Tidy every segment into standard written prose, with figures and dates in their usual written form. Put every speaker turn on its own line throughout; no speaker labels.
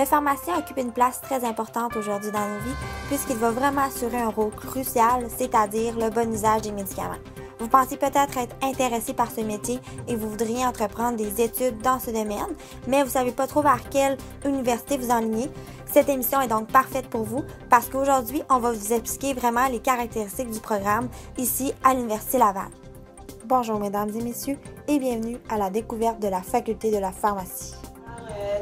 Le pharmacien occupe une place très importante aujourd'hui dans nos vies puisqu'il va vraiment assurer un rôle crucial, c'est-à-dire le bon usage des médicaments. Vous pensez peut-être être intéressé par ce métier et vous voudriez entreprendre des études dans ce domaine, mais vous ne savez pas trop vers quelle université vous enligner. Cette émission est donc parfaite pour vous parce qu'aujourd'hui, on va vous expliquer vraiment les caractéristiques du programme ici à l'Université Laval. Bonjour mesdames et messieurs et bienvenue à la découverte de la faculté de la pharmacie.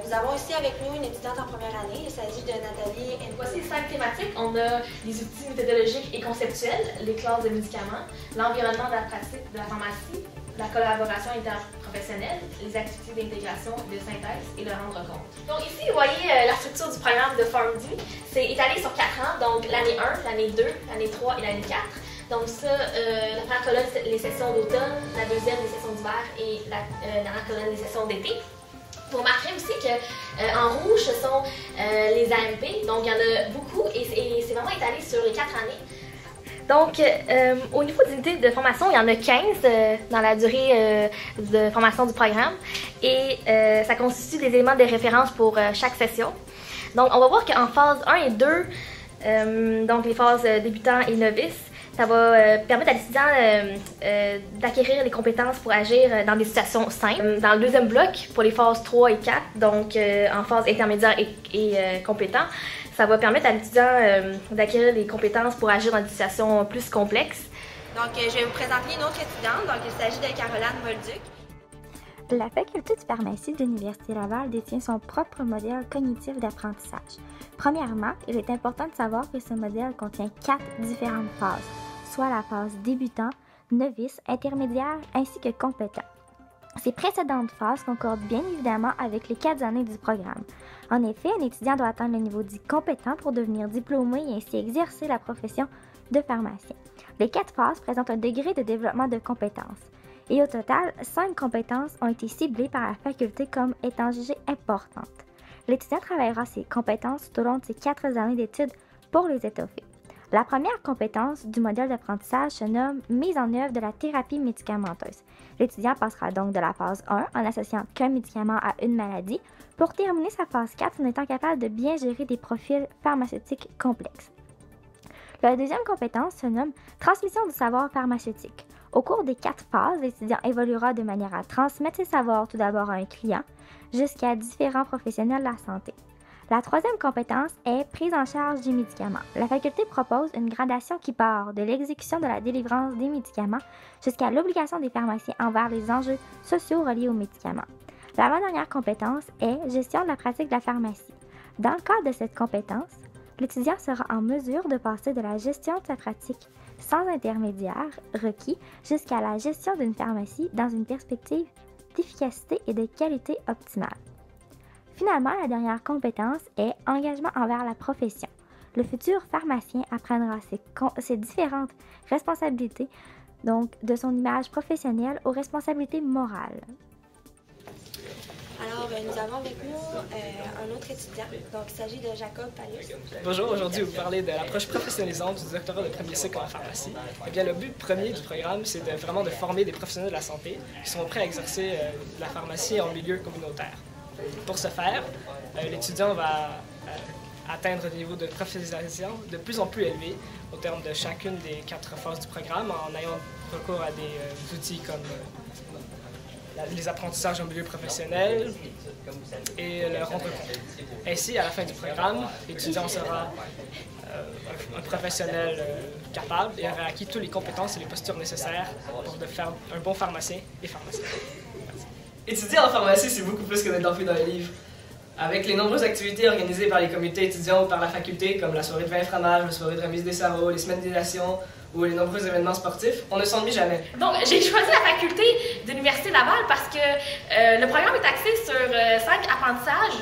Nous avons ici avec nous une étudiante en première année. Il s'agit de Nathalie.
Voici 5 thématiques. On a les outils méthodologiques et conceptuels, les classes de médicaments, l'environnement de la pratique de la pharmacie, la collaboration interprofessionnelle, les activités d'intégration, de synthèse et le rendre compte. Donc ici, vous voyez la structure du programme de PharmD. C'est étalé sur 4 ans, donc l'année 1, l'année 2, l'année 3 et l'année 4. Donc ça, la première colonne, c'est les sessions d'automne, la deuxième, les sessions d'hiver et la dernière colonne, les sessions d'été. Vous remarquerez aussi qu'en rouge, ce sont les AMP, donc il y en a beaucoup et c'est vraiment étalé sur les 4 années. Donc, au niveau des unités de formation, il y en a 15 dans la durée de formation du programme et ça constitue des éléments de référence pour chaque session. Donc, on va voir qu'en phase 1 et 2, donc les phases débutants et novices, ça va permettre à l'étudiant d'acquérir les compétences pour agir dans des situations simples. Dans le deuxième bloc, pour les phases 3 et 4, donc en phase intermédiaire et compétent, ça va permettre à l'étudiant d'acquérir des compétences pour agir dans des situations plus complexes.
Donc, je vais vous présenter une autre étudiante. Donc, il s'agit de Caroline Bolduc.
La faculté de pharmacie de l'Université Laval détient son propre modèle cognitif d'apprentissage. Premièrement, il est important de savoir que ce modèle contient 4 différentes phases, soit la phase débutant, novice, intermédiaire ainsi que compétent. Ces précédentes phases concordent bien évidemment avec les 4 années du programme. En effet, un étudiant doit atteindre le niveau dit compétent pour devenir diplômé et ainsi exercer la profession de pharmacien. Les 4 phases présentent un degré de développement de compétences. Et au total, 5 compétences ont été ciblées par la faculté comme étant jugées importantes. L'étudiant travaillera ses compétences tout au long de ses 4 années d'études pour les étoffer. La première compétence du modèle d'apprentissage se nomme « Mise en œuvre de la thérapie médicamenteuse ». L'étudiant passera donc de la phase 1 en associant qu'un médicament à une maladie pour terminer sa phase 4 en étant capable de bien gérer des profils pharmaceutiques complexes. La deuxième compétence se nomme « Transmission du savoir pharmaceutique ». Au cours des 4 phases, l'étudiant évoluera de manière à transmettre ses savoirs tout d'abord à un client, jusqu'à différents professionnels de la santé. La troisième compétence est prise en charge des médicaments. La faculté propose une gradation qui part de l'exécution de la délivrance des médicaments jusqu'à l'obligation des pharmaciens envers les enjeux sociaux reliés aux médicaments. L'avant-dernière compétence est gestion de la pratique de la pharmacie. Dans le cadre de cette compétence, l'étudiant sera en mesure de passer de la gestion de sa pratique sans intermédiaire requis jusqu'à la gestion d'une pharmacie dans une perspective d'efficacité et de qualité optimale. Finalement, la dernière compétence est engagement envers la profession. Le futur pharmacien apprendra ses différentes responsabilités, donc de son image professionnelle aux responsabilités morales.
Alors, nous avons avec nous un autre étudiant. Donc, il s'agit de Jacob Palus.
Bonjour, aujourd'hui, je vais vous parler de l'approche professionnalisante du doctorat de premier cycle en pharmacie. Eh bien, le but premier du programme, c'est vraiment de former des professionnels de la santé qui sont prêts à exercer la pharmacie en milieu communautaire. Pour ce faire, l'étudiant va atteindre des niveaux de professionnalisation de plus en plus élevés au terme de chacune des 4 phases du programme en ayant recours à des outils comme les apprentissages en milieu professionnel et le rendre compte. Ainsi, à la fin du programme, l'étudiant sera un professionnel capable et aura acquis toutes les compétences et les postures nécessaires pour faire un bon pharmacien et pharmacien.
Étudier en pharmacie, c'est beaucoup plus que d'être enfermé dans les livres. Avec les nombreuses activités organisées par les comités étudiants ou par la faculté, comme la soirée de vin et fromage, la soirée de remise des sarraux, les semaines d'énation ou les nombreux événements sportifs, on ne s'ennuie jamais.
Donc, j'ai choisi la faculté de l'Université Laval parce que le programme est axé sur 5 apprentissages.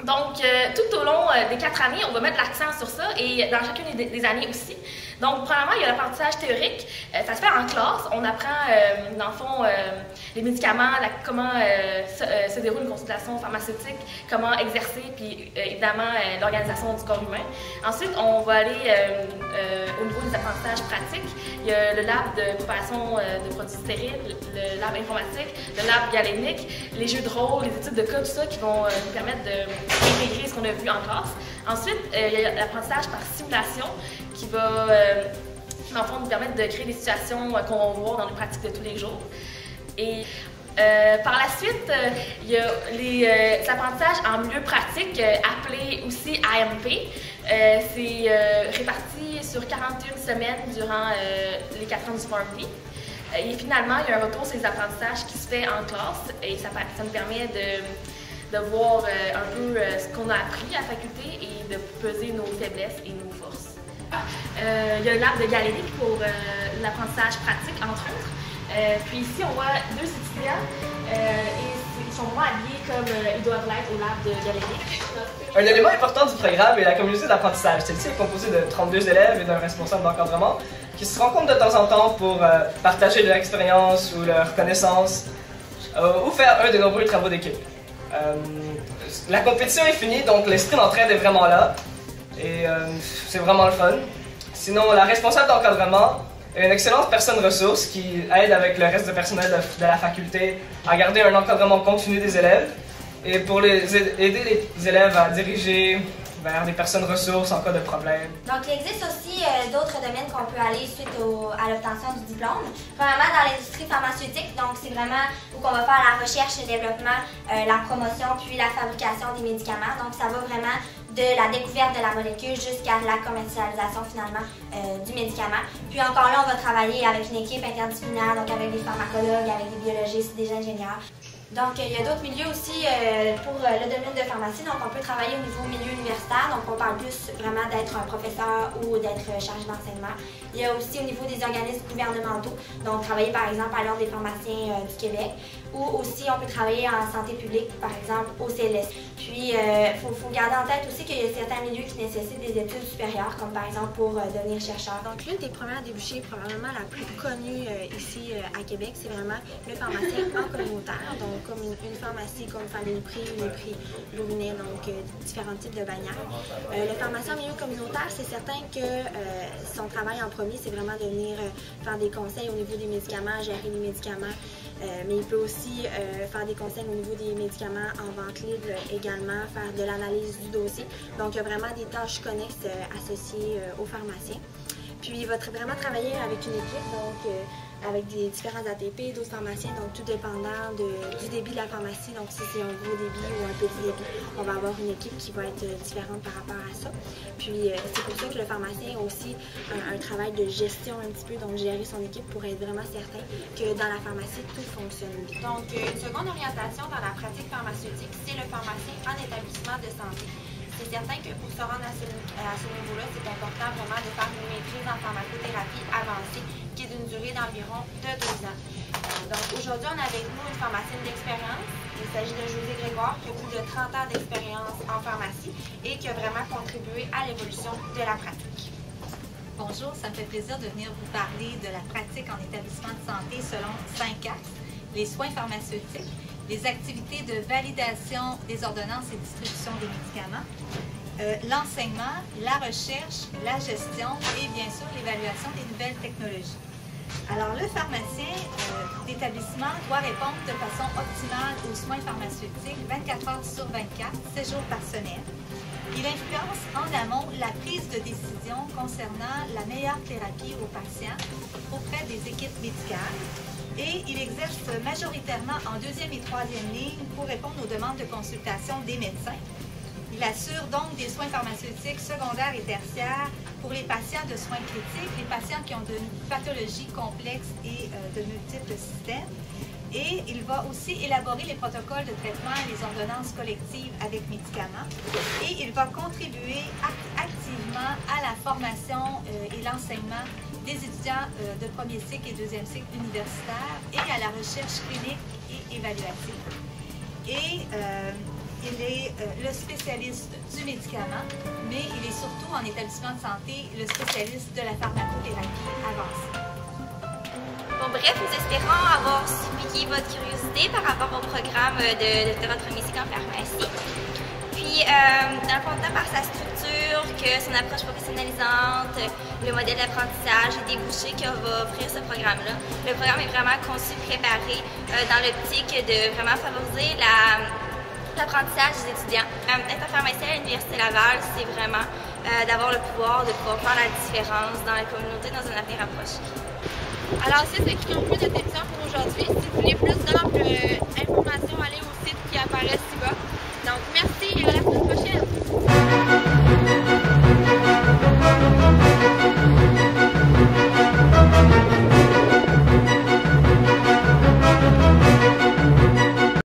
Donc, tout au long des 4 années, on va mettre l'accent sur ça et dans chacune des années aussi. Donc, premièrement, il y a l'apprentissage théorique. Ça se fait en classe. On apprend, dans le fond, les médicaments, comment se déroule une consultation pharmaceutique, comment exercer, puis évidemment, l'organisation du corps humain. Ensuite, on va aller au niveau des apprentissages pratiques. Il y a le lab de préparation de produits stériles, le lab informatique, le lab galénique, les jeux de rôle, les études de cas, tout ça qui vont nous permettre d'intégrer ce qu'on a vu en classe. Ensuite, il y a l'apprentissage par simulation qui va, dans le fond, nous permettre de créer des situations qu'on va voir dans nos pratiques de tous les jours. Et par la suite, il y a les apprentissages en milieu pratique, appelés aussi AMP. C'est réparti sur 41 semaines durant les 4 ans du Farm Day. Et finalement, il y a un retour sur les apprentissages qui se fait en classe et ça nous permet de voir un peu ce qu'on a appris à la faculté et de peser nos faiblesses et nos forces. Il y a un lab de galénique pour l'apprentissage pratique, entre autres. Puis ici, on voit 2 étudiants et ils sont moins habillés comme ils doivent l'être au lab de galénique.
Un élément important du programme est la communauté d'apprentissage. Celle-ci est composée de 32 élèves et d'un responsable d'encadrement qui se rencontrent de temps en temps pour partager leur expérience ou leur connaissance ou faire un des nombreux travaux d'équipe. La compétition est finie, donc l'esprit d'entraide est vraiment là et c'est vraiment le fun. Sinon, la responsable d'encadrement est une excellente personne ressource qui aide avec le reste du personnel de la faculté à garder un encadrement continu des élèves et pour aider les élèves à diriger vers des personnes ressources en cas de problème.
Donc, il existe aussi d'autres domaines qu'on peut aller suite à l'obtention du diplôme. Premièrement, dans l'industrie pharmaceutique, donc c'est vraiment où on va faire la recherche et le développement, la promotion, puis la fabrication des médicaments. Donc, ça va vraiment de la découverte de la molécule jusqu'à la commercialisation finalement du médicament. Puis encore là, on va travailler avec une équipe interdisciplinaire, donc avec des pharmacologues, avec des biologistes, des ingénieurs. Donc, il y a d'autres milieux aussi pour le domaine de pharmacie. Donc, on peut travailler au niveau milieu universitaire. Donc, on parle plus vraiment d'être un professeur ou d'être chargé d'enseignement. Il y a aussi au niveau des organismes gouvernementaux. Donc, travailler par exemple à l'Ordre des pharmaciens du Québec. Ou aussi, on peut travailler en santé publique, par exemple au CLS. Puis, il faut garder en tête aussi qu'il y a certains milieux qui nécessitent des études supérieures, comme par exemple pour devenir chercheur.
Donc, l'une des premières débouchés, probablement la plus connue ici à Québec, c'est vraiment le pharmacien en communautaire. Donc, comme une pharmacie comme Famille Prix, Prix Louvinet, donc différents types de bannières. Le pharmacien en milieu communautaire, c'est certain que son travail en premier, c'est vraiment de venir faire des conseils au niveau des médicaments, gérer les médicaments, mais il peut aussi faire des conseils au niveau des médicaments en vente libre également, faire de l'analyse du dossier. Donc, il y a vraiment des tâches connexes associées aux pharmaciens. Puis, il va vraiment travailler avec une équipe, donc avec des différents ATP, d'autres pharmaciens, donc tout dépendant du débit de la pharmacie. Donc, si c'est un gros débit ou un petit débit, on va avoir une équipe qui va être différente par rapport à ça. Puis, c'est pour ça que le pharmacien a aussi un travail de gestion un petit peu, donc gérer son équipe pour être vraiment certain que dans la pharmacie, tout fonctionne bien. Donc, une seconde orientation dans la pratique pharmaceutique, c'est le pharmacien en établissement de santé. C'est certain que pour se rendre à ce niveau-là, c'est important vraiment de faire une maîtrise en pharmacothérapie avancée qui est d'une durée d'environ 2 ans. Donc aujourd'hui, on a avec nous une pharmacienne d'expérience. Il s'agit de Josée Grégoire qui a plus de 30 ans d'expérience en pharmacie et qui a vraiment contribué à l'évolution de la pratique.
Bonjour, ça me fait plaisir de venir vous parler de la pratique en établissement de santé selon 5 axes. Les soins pharmaceutiques, les activités de validation des ordonnances et distribution des médicaments, l'enseignement, la recherche, la gestion et bien sûr l'évaluation des nouvelles technologies. Alors le pharmacien d'établissement doit répondre de façon optimale aux soins pharmaceutiques 24 heures sur 24, 7 jours par semaine. Il influence en amont la prise de décision concernant la meilleure thérapie aux patients auprès des équipes médicales. Et il exerce majoritairement en 2e et 3e ligne pour répondre aux demandes de consultation des médecins. Il assure donc des soins pharmaceutiques secondaires et tertiaires pour les patients de soins critiques, les patients qui ont de pathologies complexes et de multiples systèmes. Et il va aussi élaborer les protocoles de traitement et les ordonnances collectives avec médicaments. Et il va contribuer activement à la formation et l'enseignement des étudiants de premier cycle et deuxième cycle universitaire et à la recherche clinique et évaluative. Et il est le spécialiste du médicament, mais il est surtout en établissement de santé le spécialiste de la pharmacothérapie avancée.
Bon, bref, nous espérons avoir piqué votre curiosité par rapport au programme de doctorat de premier cycle en pharmacie. Puis, dans le fond, tant par sa structure que son approche professionnalisante, le modèle d'apprentissage et débouchés que va offrir ce programme-là, le programme est vraiment conçu, préparé dans l'optique de vraiment favoriser l'apprentissage des étudiants. Être pharmacien à l'Université Laval, c'est vraiment d'avoir le pouvoir de pouvoir faire la différence dans la communauté dans un avenir approché.
Alors, c'est ce qui conclut notre émission pour aujourd'hui. Si vous voulez plus d'amples informations, allez au site qui apparaît ci-bas.